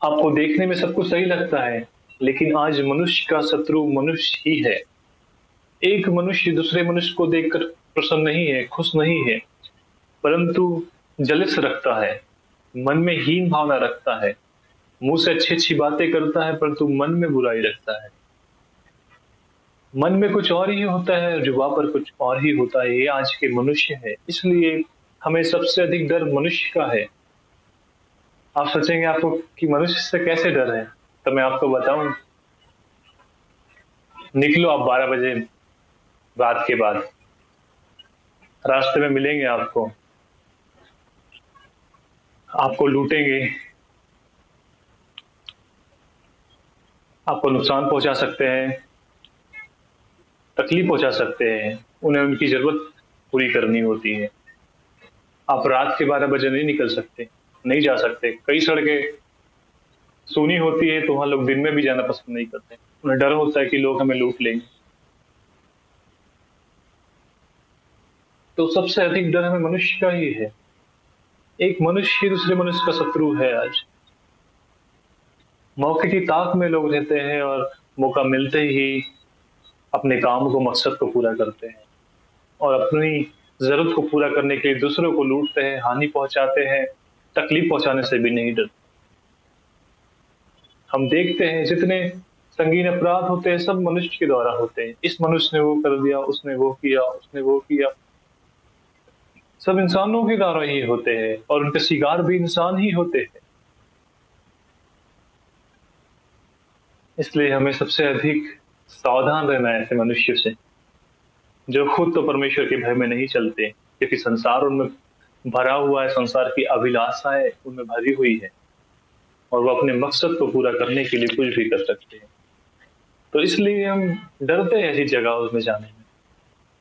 आपको देखने में सब कुछ सही लगता है, लेकिन आज मनुष्य का शत्रु मनुष्य ही है। एक मनुष्य दूसरे मनुष्य को देखकर प्रसन्न नहीं है, खुश नहीं है, परंतु जलिस रखता है, मन में हीन भावना रखता है, मुंह से अच्छी अच्छी बातें करता है परंतु मन में बुराई रखता है। मन में कुछ और ही होता है, जुबा पर कुछ और ही होता है। ये आज के मनुष्य है। इसलिए हमें सबसे अधिक डर मनुष्य का है। आप सोचेंगे आपको कि मनुष्य से कैसे डर है, तो मैं आपको बताऊं। निकलो आप 12 बजे रात के बाद, रास्ते में मिलेंगे आपको, आपको लूटेंगे, आपको नुकसान पहुंचा सकते हैं, तकलीफ पहुंचा सकते हैं। उन्हें उनकी जरूरत पूरी करनी होती है। आप रात के 12 बजे नहीं निकल सकते, नहीं जा सकते। कई सड़कें सूनी होती है तो वहां लोग दिन में भी जाना पसंद नहीं करते। उन्हें डर होता है कि लोग हमें लूट लेंगे। तो सबसे अधिक डर हमें मनुष्य का ही है। एक मनुष्य ही दूसरे मनुष्य का शत्रु है आज। मौके की ताक में लोग रहते हैं और मौका मिलते ही अपने काम को, मकसद को पूरा करते हैं और अपनी जरूरत को पूरा करने के लिए दूसरों को लूटते हैं, हानि पहुंचाते हैं, तकलीफ पहुंचाने से भी नहीं डरते। हम देखते हैं जितने संगीन अपराध होते हैं सब मनुष्य के द्वारा होते हैं। इस मनुष्य ने वो कर दिया, उसने वो किया, उसने वो किया। सब इंसानों के द्वारा ही होते हैं और उनके शिकार भी इंसान ही होते हैं। इसलिए हमें सबसे अधिक सावधान रहना है ऐसे मनुष्य से, जो खुद तो परमेश्वर के भय में नहीं चलते, क्योंकि संसार उनमें भरा हुआ है, संसार की अभिलाषाएं उनमें भरी हुई है और वो अपने मकसद को पूरा करने के लिए कुछ भी कर सकते हैं। तो इसलिए हम डरते हैं ऐसी जगहों में जाने में,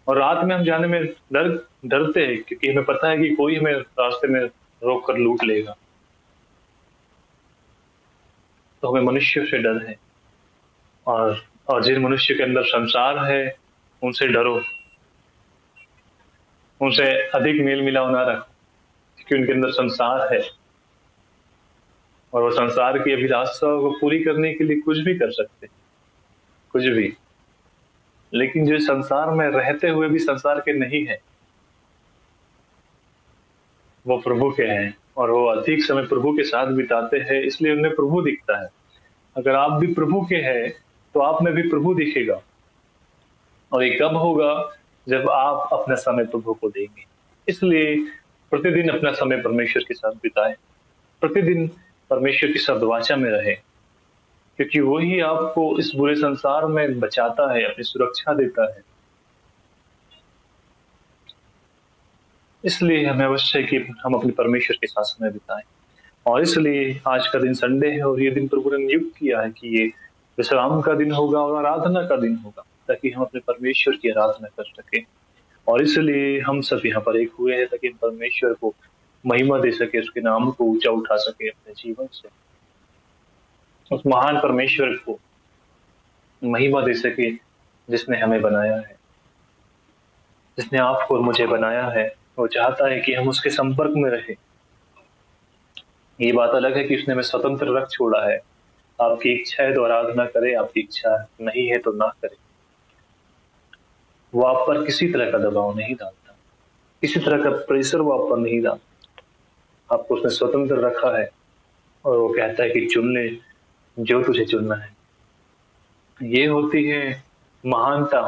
और रात में हम जाने में डरते हैं, क्योंकि हमें पता है कि कोई हमें रास्ते में रोक कर लूट लेगा। तो हमें मनुष्य से डर है। और जिन मनुष्य के अंदर संसार है उनसे डरो, उनसे अधिक मेल मिलाव ना रखो, क्योंकि उनके अंदर संसार है और वो संसार की अभिलाषाओं को पूरी करने के लिए कुछ भी कर सकते हैं, कुछ भी। लेकिन जो संसार में रहते हुए भी संसार के नहीं है, वो प्रभु के हैं और वो अधिक समय प्रभु के साथ बिताते हैं, इसलिए उन्हें प्रभु दिखता है। अगर आप भी प्रभु के हैं तो आप में भी प्रभु दिखेगा। और ये कब होगा? जब आप अपना समय प्रभु को देंगे। इसलिए प्रतिदिन अपना समय परमेश्वर के साथ बिताएं, प्रतिदिन परमेश्वर की शब्द वाचा में रहे, क्योंकि वही आपको इस बुरे संसार में बचाता है, अपनी सुरक्षा देता है। इसलिए हमें अवश्य है कि हम अपने परमेश्वर के साथ समय बिताएं। और इसलिए आज का दिन संडे है और ये दिन प्रभु ने नियुक्त किया है कि ये विश्राम का दिन होगा और आराधना का दिन होगा, ताकि हम अपने परमेश्वर की आराधना कर सके। और इसलिए हम सब यहाँ पर एक हुए हैं ताकि हम परमेश्वर को महिमा दे सके, उसके नाम को ऊंचा उठा सके अपने जीवन से, उस महान परमेश्वर को महिमा दे सके जिसने हमें बनाया है, जिसने आपको और मुझे बनाया है। वो चाहता है कि हम उसके संपर्क में रहें। ये बात अलग है कि उसने हमें स्वतंत्र रख छोड़ा है। आपकी इच्छा है तो आराधना करे, आपकी इच्छा नहीं है तो ना करे। वो आप पर किसी तरह का दबाव नहीं डालता, किसी तरह का प्रेशर वो आप पर नहीं डालता। आपको उसने स्वतंत्र रखा है और वो कहता है कि चुन ले जो तुझे चुनना है। ये होती है महानता।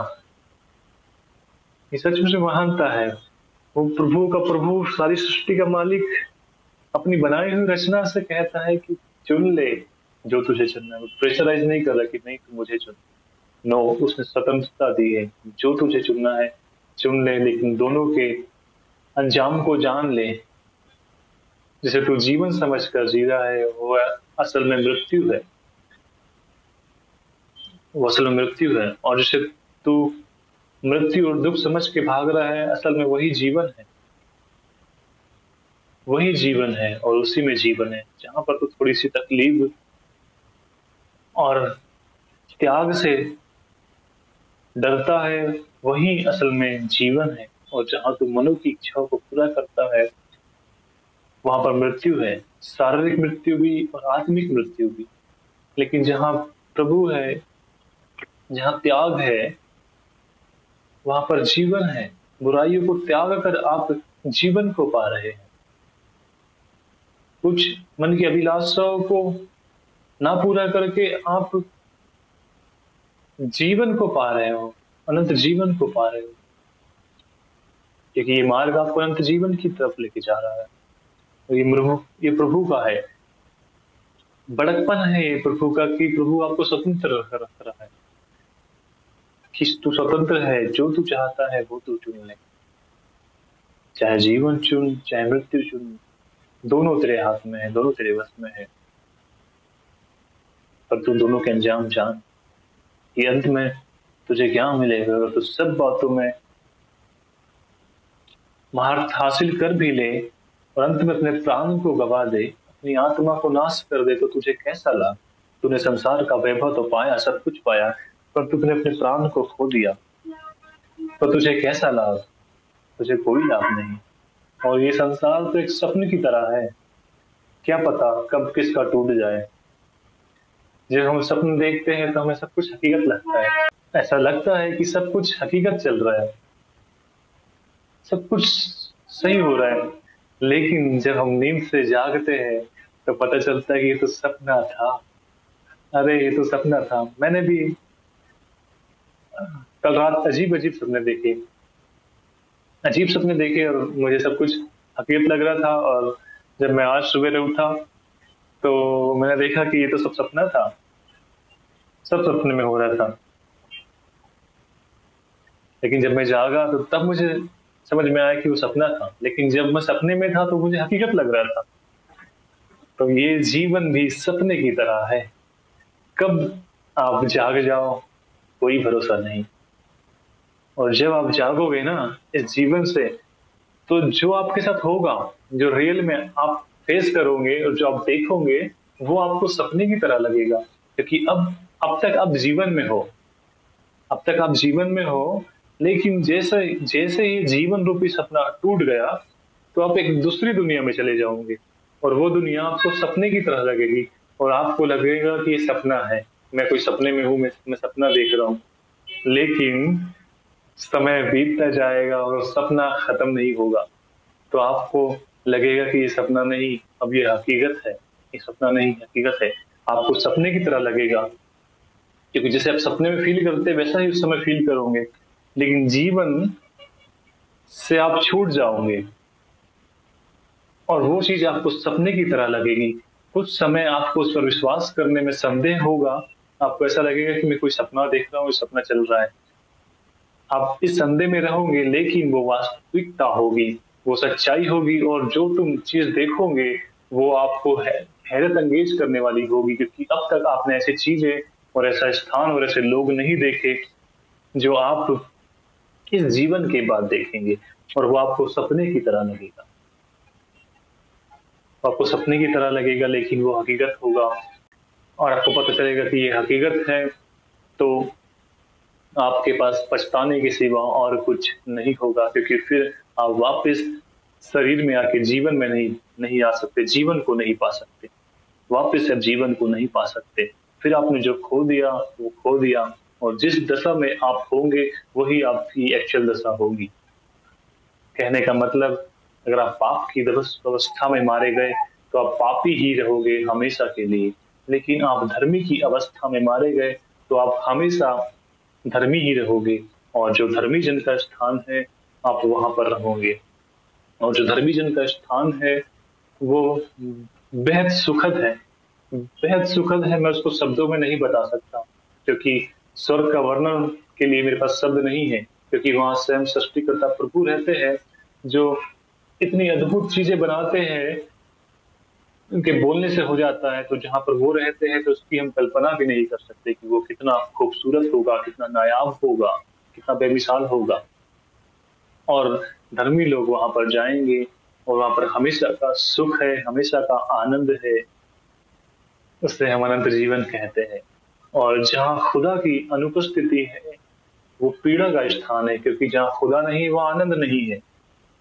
ये सच में महानता है। वो प्रभु का प्रभु, सारी सृष्टि का मालिक, अपनी बनाई हुई रचना से कहता है कि चुन ले जो तुझे चुनना है। वो प्रेशराइज नहीं कर रहा कि नहीं तुम मुझे चुन। नो, उसने स्वतंत्रता दी है। जो तुझे चुनना है चुन ले, लेकिन दोनों के अंजाम को जान ले। जिसे तू जीवन समझकर जी रहा है वो असल में मृत्यु है। वो असल में मृत्यु है। और जिसे तू मृत्यु और दुख समझ के भाग रहा है, असल में वही जीवन है। वही जीवन है और उसी में जीवन है। जहां पर तू थोड़ी सी तकलीफ और त्याग से डरता है, वही असल में जीवन है। और जहां तू मनु की इच्छाओं को पूरा करता है, वहां पर मृत्यु है, शारीरिक मृत्यु भी और आत्मिक मृत्यु भी। लेकिन जहां प्रभु है, जहां त्याग है, वहां पर जीवन है। बुराइयों को त्याग कर आप जीवन को पा रहे हैं। कुछ मन की अभिलाषाओं को ना पूरा करके आप जीवन को पा रहे हो, अनंत जीवन को पा रहे हो, क्योंकि ये मार्ग आपको अनंत जीवन की तरफ लेके जा रहा है। और ये प्रभु का है, बड़कपन है ये प्रभु का, कि प्रभु आपको स्वतंत्र रख रहा है, कि तू स्वतंत्र है, जो तू चाहता है वो तू चुन ले। चाहे जीवन चुन, चाहे मृत्यु चुन, दोनों तेरे हाथ में है, दोनों तेरे वश में है। पर तू दोनों के अंजाम जान कि अंत में तुझे क्या मिलेगा। अगर तू सब बातों में महारत हासिल कर भी ले और अंत में अपने प्राण को गवा दे, अपनी आत्मा को नाश कर दे, तो तुझे कैसा लाभ। तूने संसार का वैभव तो पाया, सब कुछ पाया, पर तूने अपने प्राण को खो दिया, तो तुझे कैसा लाभ। तुझे कोई लाभ नहीं। और ये संसार तो एक सपने की तरह है, क्या पता कब किसका टूट जाए। जब हम सपने देखते हैं तो हमें सब कुछ हकीकत लगता है, ऐसा लगता है कि सब कुछ हकीकत चल रहा है, सब कुछ सही हो रहा है। लेकिन जब हम नींद से जागते हैं तो पता चलता है कि ये तो सपना था। अरे ये तो सपना था। मैंने भी कल रात अजीब अजीब सपने देखे, अजीब सपने देखे, और मुझे सब कुछ हकीकत लग रहा था। और जब मैं आज सवेरे उठा तो मैंने देखा कि ये तो सब सपना था, सब सपने में हो रहा था। लेकिन जब मैं जागा तो तब मुझे समझ में आया कि वो सपना था। लेकिन जब मैं सपने में था तो मुझे हकीकत लग रहा था। तो ये जीवन भी सपने की तरह है, कब आप जाग जाओ कोई भरोसा नहीं। और जब आप जागोगे ना इस जीवन से, तो जो आपके साथ होगा, जो रियल में आप फेस करोगे और जो आप देखोगे, वो आपको सपने की तरह लगेगा। क्योंकि अब तक आप जीवन में हो, अब तक आप जीवन में हो। लेकिन जैसे जैसे ये जीवन रूपी सपना टूट गया, तो आप एक दूसरी दुनिया में चले जाओगे, और वो दुनिया आपको सपने की तरह लगेगी, और आपको लगेगा कि ये सपना है, मैं कोई सपने में हूँ, मैं सपना देख रहा हूँ। लेकिन समय बीतता जाएगा और सपना खत्म नहीं होगा, तो आपको लगेगा कि ये सपना नहीं, अब ये हकीकत है। ये सपना नहीं, हकीकत है। आपको सपने की तरह लगेगा, क्योंकि जैसे आप सपने में फील करते हैं वैसा ही उस समय फील करोगे। लेकिन जीवन से आप छूट जाओगे और वो चीज आपको सपने की तरह लगेगी। कुछ समय आपको उस पर विश्वास करने में संदेह होगा, आपको ऐसा लगेगा कि मैं कोई सपना देख रहा हूँ, सपना चल रहा है। आप इस संदेह में रहोगे, लेकिन वो वास्तविकता होगी, वो सच्चाई होगी, और जो तुम चीज देखोगे वो आपको हैरत अंगेज करने वाली होगी। क्योंकि अब तक आपने ऐसी चीजें और ऐसा स्थान और ऐसे लोग नहीं देखे जो आप इस जीवन के बाद देखेंगे, और वो आपको सपने की तरह लगेगा। आपको सपने की तरह लगेगा, लेकिन वो हकीकत होगा, और आपको पता चलेगा कि ये हकीकत है। तो आपके पास पछताने के सिवा और कुछ नहीं होगा, क्योंकि फिर आप वापस शरीर में आके जीवन में नहीं आ सकते, जीवन को नहीं पा सकते, वापस आप जीवन को नहीं पा सकते। फिर आपने जो खो दिया वो खो दिया, और जिस दशा में आप होंगे वही आपकी एक्चुअल दशा होगी। कहने का मतलब, अगर आप पाप की अवस्था में मारे गए तो आप पापी ही रहोगे हमेशा के लिए। लेकिन आप धर्मी की अवस्था में मारे गए तो आप हमेशा धर्मी ही रहोगे, और जो धर्मी जन का स्थान है आप वहां पर रहोगे। और जो धर्मी जन का स्थान है वो बेहद सुखद है, बेहद सुखद है। मैं उसको शब्दों में नहीं बता सकता, क्योंकि स्वर्ग का वर्णन के लिए मेरे पास शब्द नहीं है। क्योंकि वहां स्वयं सृष्टिकर्ता प्रभु रहते हैं, जो इतनी अद्भुत चीजें बनाते हैं, उनके बोलने से हो जाता है। तो जहां पर वो रहते हैं तो उसकी हम कल्पना भी नहीं कर सकते कि वो कितना खूबसूरत होगा, कितना नायाब होगा, कितना बेमिसाल होगा। और धर्मी लोग वहां पर जाएंगे, और वहां पर हमेशा का सुख है, हमेशा का आनंद है, उससे हम अनंत जीवन कहते हैं। और जहाँ खुदा की अनुपस्थिति है वो पीड़ा का स्थान है, क्योंकि जहाँ खुदा नहीं वहाँ आनंद नहीं है,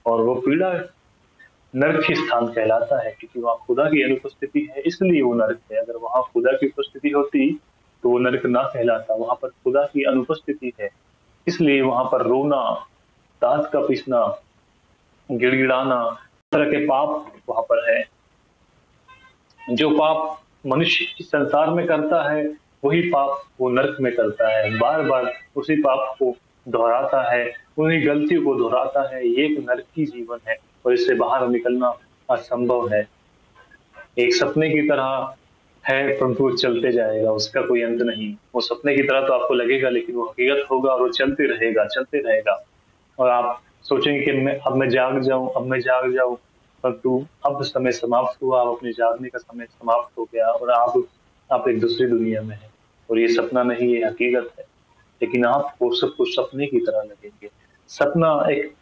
और वो पीड़ा नरक ही स्थान कहलाता है, क्योंकि वहाँ खुदा की अनुपस्थिति है इसलिए वो नरक है। अगर वहाँ खुदा की उपस्थिति होती तो वो नरक ना कहलाता। वहाँ पर खुदा की अनुपस्थिति है इसलिए वहाँ पर रोना, दांत का पीसना, गिड़गिड़ाना, तरह के पाप वहाँ पर है। जो पाप मनुष्य इस संसार में करता है वही पाप वो नरक में करता है। बार बार उसी पाप को दोहराता है, उन्हीं गलतियों को दोहराता है। ये एक नरकी जीवन है और इससे बाहर निकलना असंभव है। एक सपने की तरह है परंतु वो चलते जाएगा, उसका कोई अंत नहीं। वो सपने की तरह तो आपको लगेगा लेकिन वो हकीकत होगा और वो चलते रहेगा, चलते रहेगा। और आप सोचेंगे कि अब मैं जाग जाऊं, अब मैं जाग जाऊं, परंतु अब समय समाप्त हुआ, अब अपने जागने का समय समाप्त हो गया और आप एक दूसरी दुनिया में हैं। और ये सपना नहीं, ये हकीकत है। लेकिन आपको सब कुछ सपने की तरह लगेंगे। सपना एक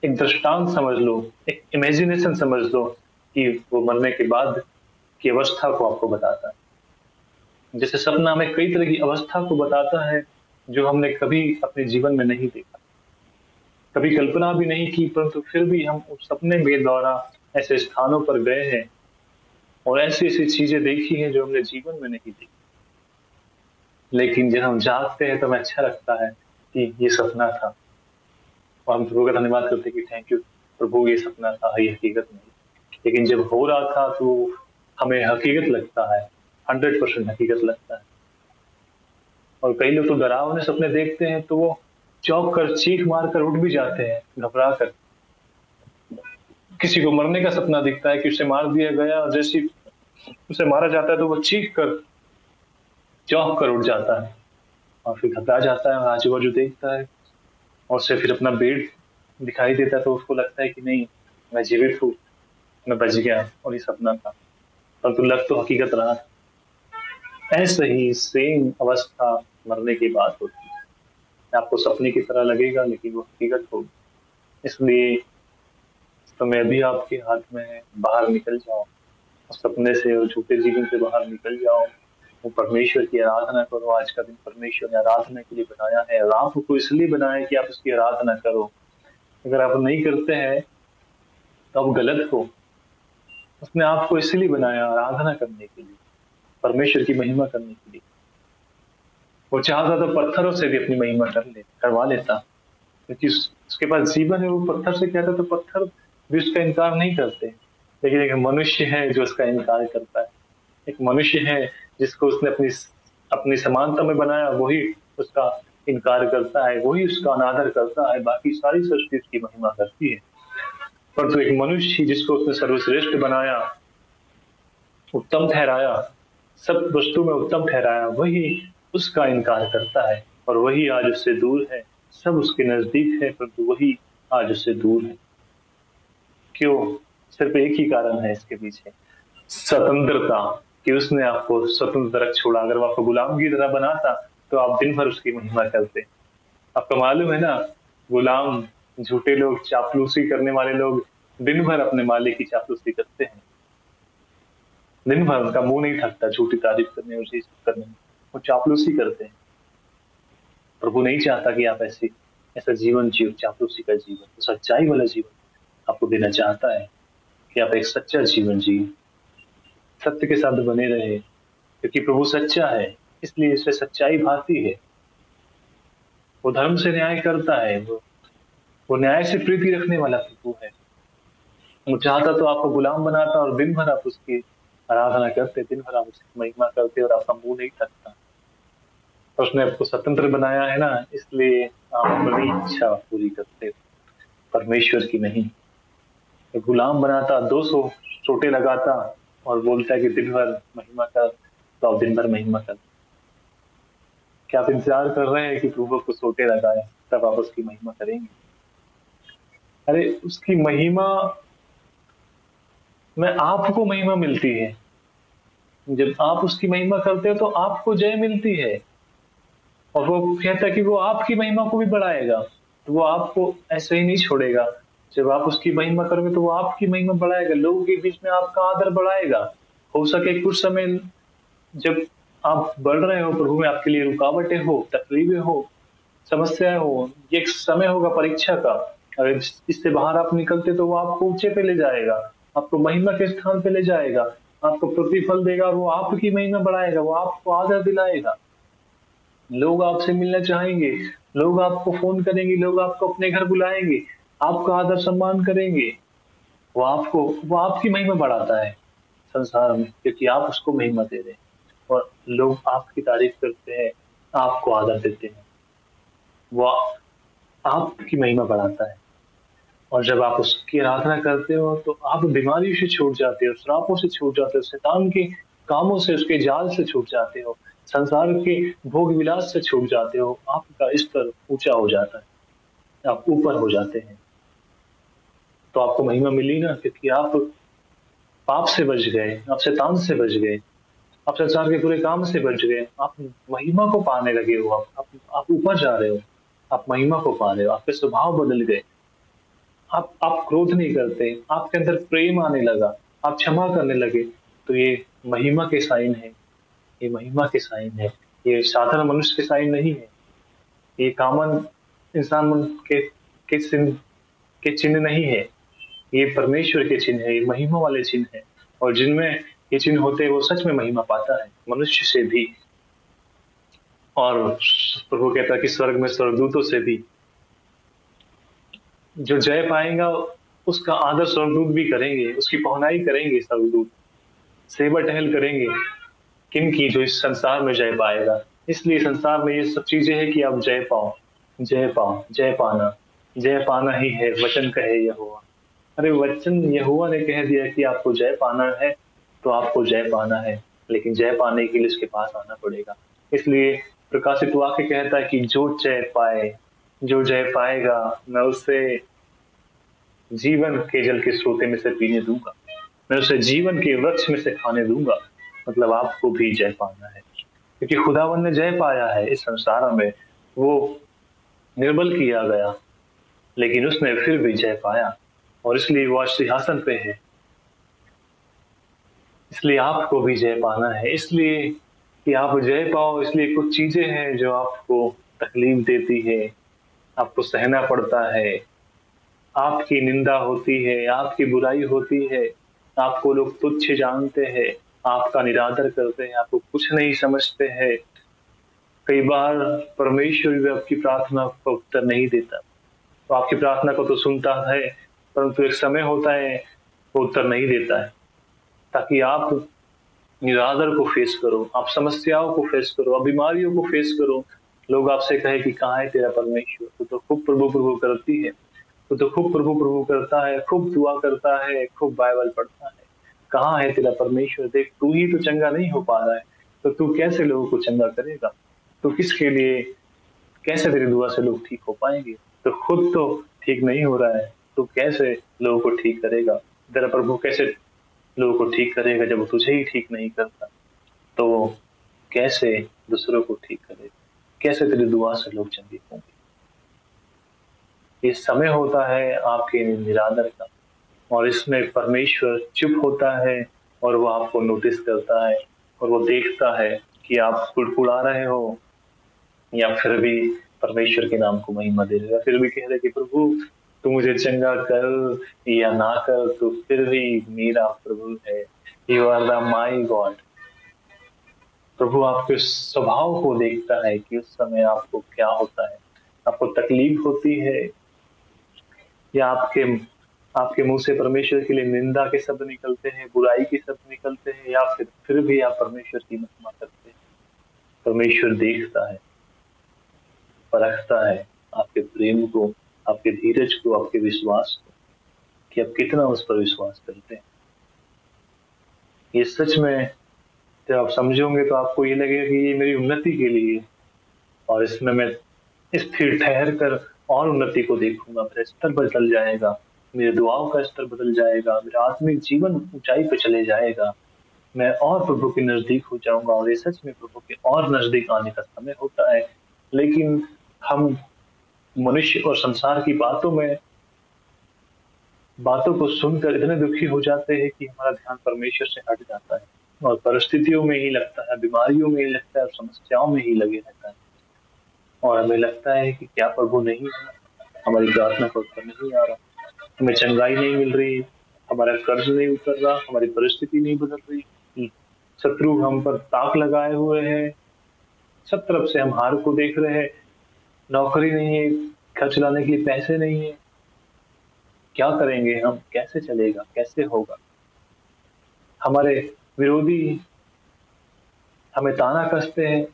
एक दृष्टांत समझ लो, एक इमेजिनेशन समझ लो कि वो मरने के बाद की अवस्था को आपको बताता है। जैसे सपना हमें कई तरह की अवस्था को बताता है जो हमने कभी अपने जीवन में नहीं देखा, कभी कल्पना भी नहीं की, परंतु फिर भी हम उस सपने के द्वारा ऐसे स्थानों पर गए हैं और ऐसी ऐसी चीजें देखी हैं जो हमने जीवन में नहीं देखी। लेकिन जब हम जागते हैं तो हमें अच्छा लगता है कि ये सपना था और हम प्रभु का धन्यवाद करते हैं कि थैंक यू प्रभु, ये सपना था, ये हकीकत नहीं। लेकिन जब हो रहा था तो हमें हकीकत लगता है, 100% हकीकत लगता है। और कई लोग तो डरावने सपने देखते हैं तो वो चौंक कर, चीख मार कर उठ भी जाते हैं घबरा कर। किसी को मरने का सपना दिखता है कि उसे मार दिया गया और जैसे उसे मारा जाता है तो वो चीख कर, चौंक कर उठ जाता है और फिर घबरा जाता है और आजू बाजू देखता है और उसे फिर अपना बेड दिखाई देता है तो उसको लगता है कि नहीं, मैं जीवित हूँ, मैं बच गया और ये सपना था। परंतु लग तो हकीकत रहा था। ऐसे ही सेम अवस्था मरने की बात होती है। आपको सपने की तरह लगेगा लेकिन वो हकीकत होगी। इसलिए समय भी आपके हाथ में है, बाहर निकल जाओ उस सपने से और झूठे जीवन से बाहर निकल जाओ। वो परमेश्वर की आराधना करो। आज का दिन परमेश्वर ने आराधना के लिए बनाया है और आपको इसलिए बनाया है कि आप उसकी आराधना करो। अगर आप नहीं करते हैं तो आप गलत हो। उसने आपको इसलिए बनाया आराधना करने के लिए, परमेश्वर की महिमा करने के लिए। वो चाहता तो पत्थरों से भी अपनी महिमा करवा लेता, क्योंकि उसके पास जीवन है। वो पत्थर से कहता तो पत्थर भी उसका इनकार नहीं करते। लेकिन एक मनुष्य है जो उसका इनकार करता है। एक मनुष्य है जिसको उसने अपनी अपनी समानता में बनाया, वही उसका इनकार करता है, वही उसका अनादर करता है। बाकी सारी सृष्टि उसकी महिमा करती है। परंतु एक मनुष्य जिसको उसने सर्वश्रेष्ठ बनाया, उत्तम ठहराया, सब वस्तु में उत्तम ठहराया, वही उसका इनकार करता है और वही आज उससे दूर है। सब उसके नजदीक है परंतु वही आज उससे दूर है। क्यों? सिर्फ एक ही कारण है इसके पीछे, स्वतंत्रता। कि उसने आपको स्वतंत्र रख छोड़ा। अगर वो आपको गुलाम की तरह बनाता तो आप दिन भर उसकी महिमा करते। आपको मालूम है ना, गुलाम, झूठे लोग, चापलूसी करने वाले लोग दिन भर अपने मालिक की चापलूसी करते हैं। दिन भर उनका मुंह नहीं थकता झूठी तारीफ करने और चीज करने में। वो चापलूसी करते हैं। प्रभु नहीं चाहता कि आप ऐसा जीवन जियो, चापलूसी का जीवन। तो सच्चाई वाला जीवन आपको देना चाहता है कि आप एक सच्चा जीवन जिए, सत्य के साथ बने रहे, क्योंकि प्रभु सच्चा है इसलिए इसे सच्चाई भाती है। वो धर्म से न्याय करता है, वो न्याय से प्रीति रखने वाला प्रभु है। वो चाहता तो आपको गुलाम बनाता और दिन भर आप उसकी आराधना करते, दिन भर आप उसकी महिमा करते और आपका मुंह नहीं थकता। उसने आपको स्वतंत्र बनाया है ना, इसलिए आप अपनी इच्छा पूरी करते हो, परमेश्वर की नहीं। तो गुलाम बनाता, 200 चोटे लगाता और बोलता है कि दिन भर महिमा कर, तो आप दिन भर महिमा कर। क्या आप इंतजार कर रहे हैं कि प्रभु को चोटे लगाए तब आप उसकी महिमा करेंगे? अरे उसकी महिमा में आपको महिमा मिलती है। जब आप उसकी महिमा करते हो तो आपको जय मिलती है। और वो कहता है कि वो आपकी महिमा को भी बढ़ाएगा, तो वो आपको ऐसे ही नहीं छोड़ेगा। जब आप उसकी महिमा करोगे तो वो आपकी महिमा बढ़ाएगा, लोगों के बीच में आपका आदर बढ़ाएगा। हो सके कुछ समय जब आप बढ़ रहे हो प्रभु में, आपके लिए रुकावटें हो, तकलीफें हो, समस्याएं हो, ये एक समय होगा परीक्षा का। अगर इससे बाहर आप निकलते तो वो आपको ऊंचे पे ले जाएगा, आपको महिमा के स्थान पे ले जाएगा, आपको प्रतिफल देगा, वो आपकी महिमा बढ़ाएगा, वो आपको आदर दिलाएगा। लोग आपसे मिलना चाहेंगे, लोग आपको फोन करेंगे, लोग आपको अपने घर बुलाएंगे, आपका आदर सम्मान करेंगे। वो आपकी महिमा बढ़ाता है संसार में, क्योंकि आप उसको महिमा दे रहे हैं। और लोग आपकी तारीफ करते हैं, आपको आदर देते हैं, वो आपकी महिमा बढ़ाता है। और जब आप उसकी आराधना करते हो तो आप बीमारियों से छूट जाते हो, श्रापों से छूट जाते हो, शैतान के कामों से, उसके जाल से छूट जाते हो, संसार के भोग विलास से छूट जाते हो। आपका स्तर ऊंचा हो जाता है, आप ऊपर हो जाते हैं। तो आपको महिमा मिली ना, क्योंकि आप पाप से बच गए, आप शैतान से बच गए, आप संसार के बुरे काम से बच गए, आप महिमा को पाने लगे हो, आप ऊपर जा रहे हो, आप महिमा को पा रहे हो, आपके स्वभाव बदल गए, आप क्रोध नहीं करते, आपके अंदर प्रेम आने लगा, आप क्षमा करने लगे। तो ये महिमा के साइन है, ये महिमा के साइन है, ये साधारण मनुष्य के साइन नहीं है, ये कॉमन इंसान मन के चिन्ह, के चिन्ह नहीं है, ये परमेश्वर के चिन्ह है, ये महिमा वाले चिन्ह है। और जिनमें ये चिन्ह होते हैं वो सच में महिमा पाता है, मनुष्य से भी। और प्रभु कहता है कि स्वर्ग में स्वर्गदूतों से भी। जो जय पाएगा उसका आदर स्वर्गदूत भी करेंगे, उसकी पहुनाई करेंगे स्वर्गदूत, सेवा टहल करेंगे। किनकी? जो इस संसार में जय पाएगा। इसलिए संसार में ये सब चीजें हैं कि आप जय पाओ, जय पाओ, जय पाना ही है, वचन कहे यहोवा। अरे वचन यहोवा ने कह दिया कि आपको जय पाना है, तो आपको जय पाना है। लेकिन जय पाने के लिए उसके पास आना पड़ेगा। इसलिए प्रकाशित वाक्य कहता है कि जो जय पाए, जो जय पाएगा, मैं उसे जीवन के जल के स्रोते में से पीने दूंगा, मैं उसे जीवन के वृक्ष में से खाने दूंगा। मतलब आपको भी जय पाना है, क्योंकि खुदावन ने जय पाया है इस संसार में। वो निर्बल किया गया, लेकिन उसने फिर भी जय पाया, और इसलिए वो आज सिंहासन पे है। इसलिए आपको भी जय पाना है। इसलिए कि आप जय पाओ, इसलिए कुछ चीजें हैं जो आपको तकलीफ देती है, आपको सहना पड़ता है, आपकी निंदा होती है, आपकी बुराई होती है, आपको लोग तुच्छ जानते हैं, आपका निरादर करते हैं, आपको कुछ नहीं समझते हैं। कई बार परमेश्वर भी आपकी प्रार्थना का उत्तर नहीं देता। तो आपकी प्रार्थना को तो सुनता है, परंतु एक समय होता है वो उत्तर नहीं देता है, ताकि आप निरादर को फेस करो, आप समस्याओं को फेस करो, आप बीमारियों को फेस करो। लोग आपसे कहे कि कहाँ है तेरा परमेश्वर, तू तो खूब प्रभु प्रभु करती है, तू तो खूब प्रभु प्रभु करता है, खूब दुआ करता है, खूब बाइबल पढ़ता है, कहाँ है तेरा परमेश्वर? देख, तू ही तो चंगा नहीं हो पा रहा है, तो तू कैसे लोगों को चंगा करेगा? तो किसके लिए, कैसे तेरी दुआ से लोग ठीक हो पाएंगे? तो खुद तो ठीक नहीं हो रहा है, तो कैसे लोगों को ठीक करेगा? तेरा प्रभु कैसे लोगों को ठीक करेगा जब वो तुझे ही ठीक नहीं करता? तो वो कैसे दूसरों को ठीक करेगा? कैसे तेरी दुआ से लोग चंगे होंगे? ये समय होता है आपके निरादर का, और इसमें परमेश्वर चुप होता है, और वो आपको नोटिस करता है, और वो देखता है कि आप कुड़कुड़ा रहे हो या फिर भी परमेश्वर के नाम को महिमा दे रहे हो, फिर भी कह रहे कि प्रभु तू मुझे चंगा कर या ना कर, तो फिर भी मेरा प्रभु है। You are the my God. प्रभु आपके स्वभाव को देखता है कि उस समय आपको क्या होता है, आपको तकलीफ होती है, या आपके मुंह से परमेश्वर के लिए निंदा के शब्द निकलते हैं, बुराई के शब्द निकलते हैं, या फिर भी आप परमेश्वर की महिमा करते हैं। परमेश्वर देखता है, परखता है आपके प्रेम को, आपके धीरज को, आपके विश्वास को, कि आप कितना उस पर विश्वास करते हैं। ये सच में जब आप समझोगे तो आपको ये लगेगा कि ये मेरी उन्नति के लिए, और इसमें मैं स्थिर ठहर कर और उन्नति को देखूंगा, मेरा स्तर बदल जाएगा, मेरे दुआओं का स्तर बदल जाएगा, मेरा आत्मिक जीवन ऊंचाई पर चले जाएगा, मैं और प्रभु के नजदीक हो जाऊंगा। और ये सच में प्रभु के और नजदीक आने का समय होता है। लेकिन हम मनुष्य और संसार की बातों को सुनकर इतने दुखी हो जाते हैं कि हमारा ध्यान परमेश्वर से हट जाता है, और परिस्थितियों में ही लगता है, बीमारियों में ही लगता है, समस्याओं में ही लगे रहता है, और हमें लगता है कि क्या प्रभु नहीं है, हमारी प्रार्थना का उत्तर नहीं आ रहा, हमें चंगाई नहीं मिल रही, हमारा कर्ज नहीं उतर रहा, हमारी परिस्थिति नहीं बदल रही, शत्रु हम पर ताक लगाए हुए हैं, सब तरफ से हम हार को देख रहे हैं, नौकरी नहीं है, घर चलाने के लिए पैसे नहीं है, क्या करेंगे हम, कैसे चलेगा, कैसे होगा। हमारे विरोधी हमें ताना कसते हैं।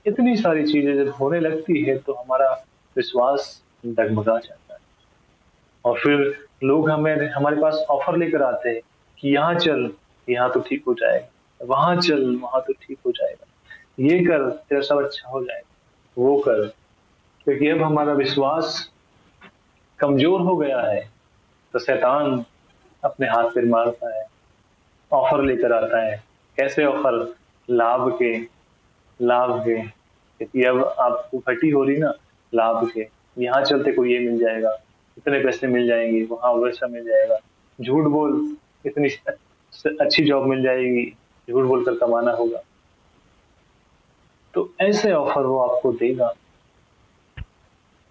इतनी सारी चीजें जब होने लगती है तो हमारा विश्वास डगमगा जाता है, और फिर लोग हमें हमारे पास ऑफर लेकर आते हैं कि यहाँ चल, यहाँ तो ठीक हो जाएगा, वहां चल, वहां तो ठीक हो जाएगा, ये कर, तेरा सब अच्छा हो जाएगा, वो कर। क्योंकि अब हमारा विश्वास कमजोर हो गया है, तो शैतान अपने हाथ पैर मारता है, ऑफर लेकर आता है। कैसे ऑफर? लाभ के, लाभ के, क्योंकि अब आपको घटी हो रही ना, लाभ के, यहाँ चलते को ये मिल जाएगा, इतने पैसे मिल जाएंगे, वहां वैसा मिल जाएगा, झूठ बोल, इतनी अच्छी जॉब मिल जाएगी, झूठ बोलकर कमाना होगा। तो ऐसे ऑफर वो आपको देगा,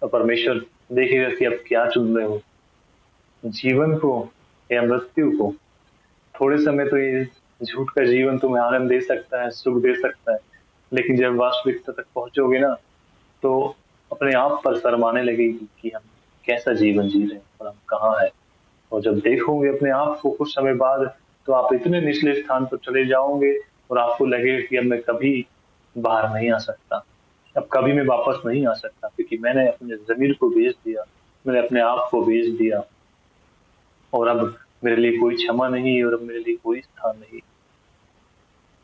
और परमेश्वर देखेगा कि आप क्या चुन रहे हो, जीवन को या मृत्यु को। थोड़े समय तो ये झूठ का जीवन तुम्हें आनंद दे सकता है, सुख दे सकता है, लेकिन जब वास्तविकता तक पहुंचोगे ना, तो अपने आप पर शर्माने लगेगी कि हम कैसा जीवन जी रहे हैं और हम कहाँ है। और जब देखोगे अपने आप को कुछ समय बाद, तो आप इतने निचले स्थान पर चले जाओगे और आपको लगेगा कि अब मैं कभी बाहर नहीं आ सकता, अब कभी मैं वापस नहीं आ सकता, क्योंकि मैंने अपने जमीर को बेच दिया, मैंने अपने आप को बेच दिया, और अब मेरे लिए कोई क्षमा नहीं, और अब मेरे लिए कोई स्थान नहीं।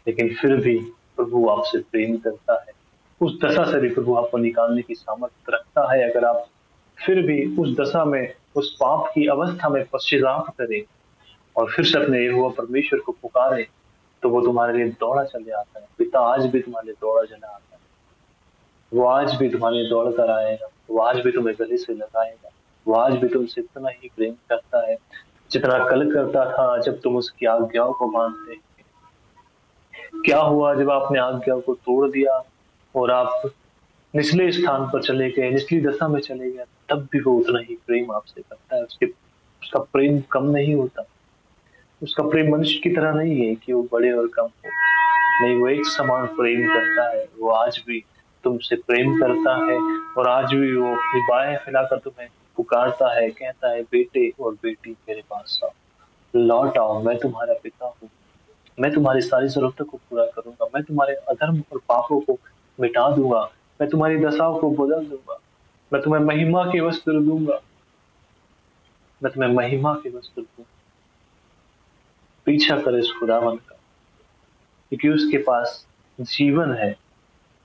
लेकिन फिर भी प्रभु आपसे प्रेम करता है, उस दशा से भी प्रभु आपको निकालने की सामर्थ्य रखता है। अगर आप फिर भी उस दशा में, उस पाप की अवस्था में पश्चाताप करें और फिर से अपने यहोवा परमेश्वर को पुकारे, तो वो तुम्हारे लिए दौड़ा चले आता है। पिता आज भी तुम्हारे लिए दौड़ा चला आता है, वो आज भी तुम्हारे लिए दौड़ कर आएगा, वो आज भी तुम्हें गले से लगाएगा, वो आज भी तुमसे इतना ही प्रेम करता है जितना कल करता था जब तुम उसकी आज्ञाओं को मानते। क्या हुआ जब आपने आज्ञा को तोड़ दिया और आप निचले स्थान पर चले गए, निचली दशा में चले गए, तब भी वो उतना ही प्रेम आपसे करता है। उसका प्रेम कम नहीं होता, उसका प्रेम मनुष्य की तरह नहीं है कि वो बड़े और कम हो, नहीं, वो एक समान प्रेम करता है। वो आज भी तुमसे प्रेम करता है, और आज भी वो अपनी बाहें फैलाकर तुम्हें पुकारता है, कहता है, बेटे और बेटी मेरे पास आओ, लौट आओ, मैं तुम्हारा पिता हूँ, मैं तुम्हारी सारी जरूरतों को पूरा करूंगा, मैं तुम्हारे अधर्म और पापों को मिटा दूंगा, मैं तुम्हारी दशाओं को बदल दूंगा, मैं तुम्हें महिमा के वस्त्र दूंगा, मैं तुम्हें महिमा के वस्त्र दूंगा। पीछा कर इस खुदावन का, क्योंकि उसके पास जीवन है,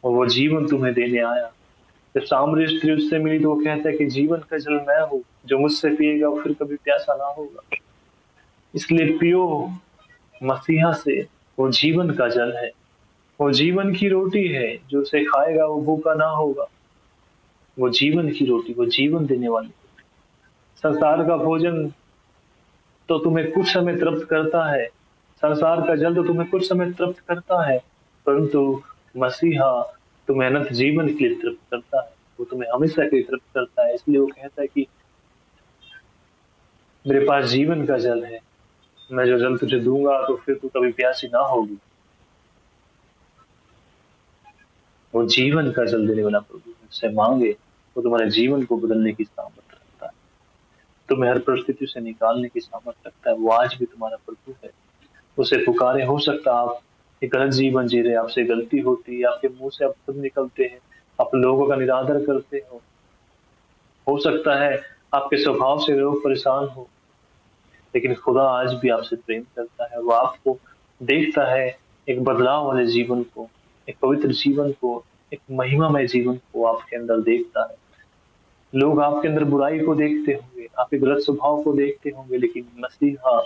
और वो जीवन तुम्हें देने आया। जब सामरी स्त्री उससे मिली तो वो कहता है कि जीवन का जल मैं हूँ, जो मुझसे पिएगा वो फिर कभी प्यासा ना होगा। इसलिए पियो मसीहा से, वो जीवन का जल है, वो जीवन की रोटी है, जो उसे खाएगा वो भूखा ना होगा। वो जीवन की रोटी, वो जीवन देने वाली। संसार का भोजन तो तुम्हें कुछ समय तृप्त करता है, संसार का जल तो तुम्हें कुछ समय तृप्त करता है, परंतु मसीहा तुम्हें अनंत जीवन के लिए तृप्त करता है, वो तुम्हें हमेशा के लिए तृप्त करता है। इसलिए वो कहता है कि मेरे पास जीवन का जल है, मैं जो जल तुझे दूंगा तो फिर तू कभी प्यासी ना होगी। वो जीवन का जल देने वाला प्रभु उससे मांगे, वो तुम्हारे जीवन को बदलने की सामर्थ्य रखता है, तुम्हें हर परिस्थिति से निकालने की सामर्थ्य रखता है। वो आज भी तुम्हारा प्रभु है, उसे पुकारे। हो सकता है आप एक गलत जीवन जी रहे, आपसे गलती होती है, आपके मुंह से आप निकलते हैं, आप लोगों का निरादर करते हो सकता है आपके स्वभाव से लोग परेशान हो, लेकिन खुदा आज भी आपसे प्रेम करता है। वो आपको देखता है एक बदलाव वाले जीवन को, एक पवित्र जीवन को, एक महिमामय जीवन को आपके अंदर देखता है। लोग आपके अंदर बुराई को देखते होंगे, आपके गलत स्वभाव को देखते होंगे, लेकिन मसीहा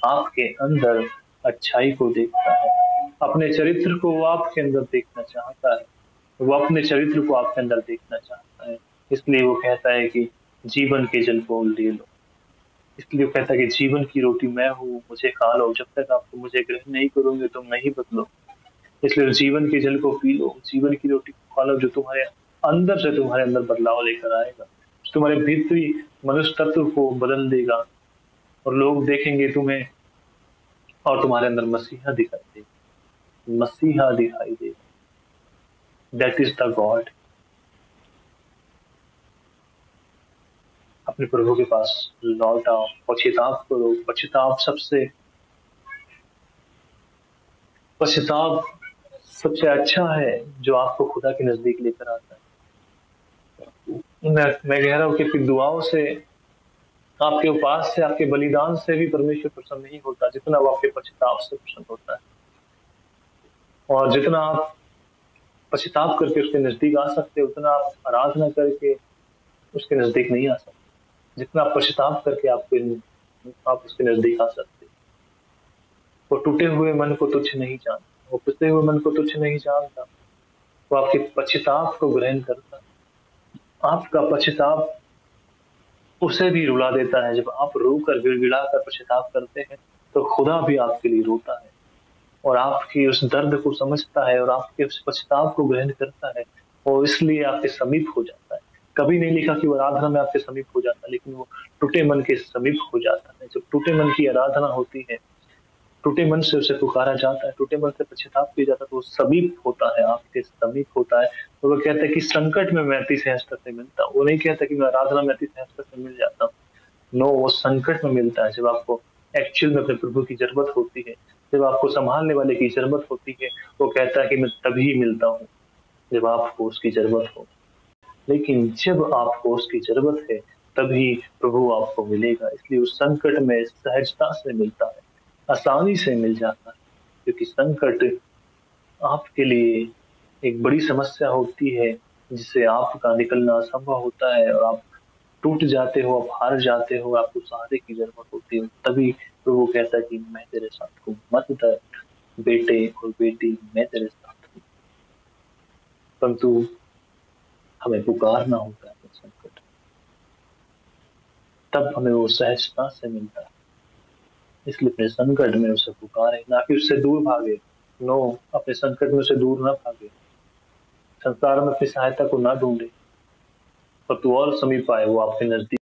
आपके अंदर अच्छाई को देखता है। अपने चरित्र को वो आपके अंदर देखना चाहता है, वो अपने चरित्र को आपके अंदर देखना चाहता है। इसलिए वो कहता है कि जीवन के जल को ले लो। इसलिए वो कहता है कि जीवन की रोटी मैं हूँ, मुझे खा लो, जब तक आप मुझे ग्रहण नहीं करोगे तुम नहीं बदलो। इसलिए जीवन के जल को पी लो, जीवन की रोटी को खा लो, जो तुम्हारे अंदर से तुम्हारे अंदर बदलाव लेकर आएगा। तुम्हारे भीतरी मनुष्य तत्व को बदल देगा और लोग देखेंगे तुम्हें और तुम्हारे अंदर मसीहा दिखाई देगा, मसीहा दिखाई देगा। That is the God. अपने प्रभु के पास लौट आओ, पश्चाताप करो। पश्चाताप सबसे अच्छा है जो आपको खुदा के नजदीक लेकर आता है। मैं कह रहा हूं कि फिर दुआओं से, आपके उपास से, आपके बलिदान से भी परमेश्वर प्रसन्न नहीं होता जितना वो आपके पश्चाताप से प्रसन्न होता है। और जितना आप पश्चाताप करके उसके नजदीक आ सकते, उतना आप आराधना करके उसके नजदीक नहीं आ सकते। जितना आप पश्चाताप करके आप उसके नजदीक आ सकते। वो टूटे हुए मन को तुच्छ नहीं जानता, वो पिसे हुए मन को तुच्छ नहीं जानता। वो आपके पश्चाताप को ग्रहण करता है। आपका पश्चाताप उसे भी रुला देता है। जब आप रोकर गिड़गिड़ा कर पश्चाताप करते हैं तो खुदा भी आपके लिए रोता है और आपकी उस दर्द को समझता है और आपके उस पश्चाताप को ग्रहण करता है और इसलिए आपके समीप हो जाता है। कभी नहीं लिखा कि वो आराधना में आपके समीप हो जाता है, लेकिन वो टूटे मन के समीप हो जाता है। जब टूटे मन की आराधना होती है, टूटे मन से उसे पुकारा जाता है, टूटे मन से पश्चाताप किया जाता है, तो वो समीप होता है, आपके समीप होता है। तो वो कहता है कि संकट में मैं अति सहजता से मिलता हूँ। वो नहीं कहता कि मैं आराधना में अति सहजता से मिल जाता हूँ। नो, वो संकट में मिलता है। जब आपको एक्चुअल में अपने प्रभु की जरूरत होती है, जब आपको संभालने वाले की जरूरत होती है, वो कहता है कि मैं तभी मिलता हूँ जब आपको उसकी जरूरत हो। लेकिन जब आपको उसकी जरूरत है तभी प्रभु आपको मिलेगा। इसलिए उस संकट में सहजता से मिलता है, आसानी से मिल जाता है, क्योंकि संकट आपके लिए एक बड़ी समस्या होती है जिससे आपका निकलना असंभव होता है और आप टूट जाते हो, आप हार जाते हो, आपको सहारे की जरूरत होती है। तभी प्रभु कहता है कि मैं तेरे साथ हूँ, मत डर बेटे और बेटी, मैं तेरे साथ हूँ। परंतु हमें पुकारना होता है अपने संकट, तब हमें वो सहजता से मिलता है। इसलिए अपने संकट में उसे पुकारे, ना कि उससे दूर भागे। नो, अपने संकट में उसे दूर ना भागे, संसार में अपनी सहायता को ना ढूंढे, पर तू और समीप आए, वो आपके नजदीक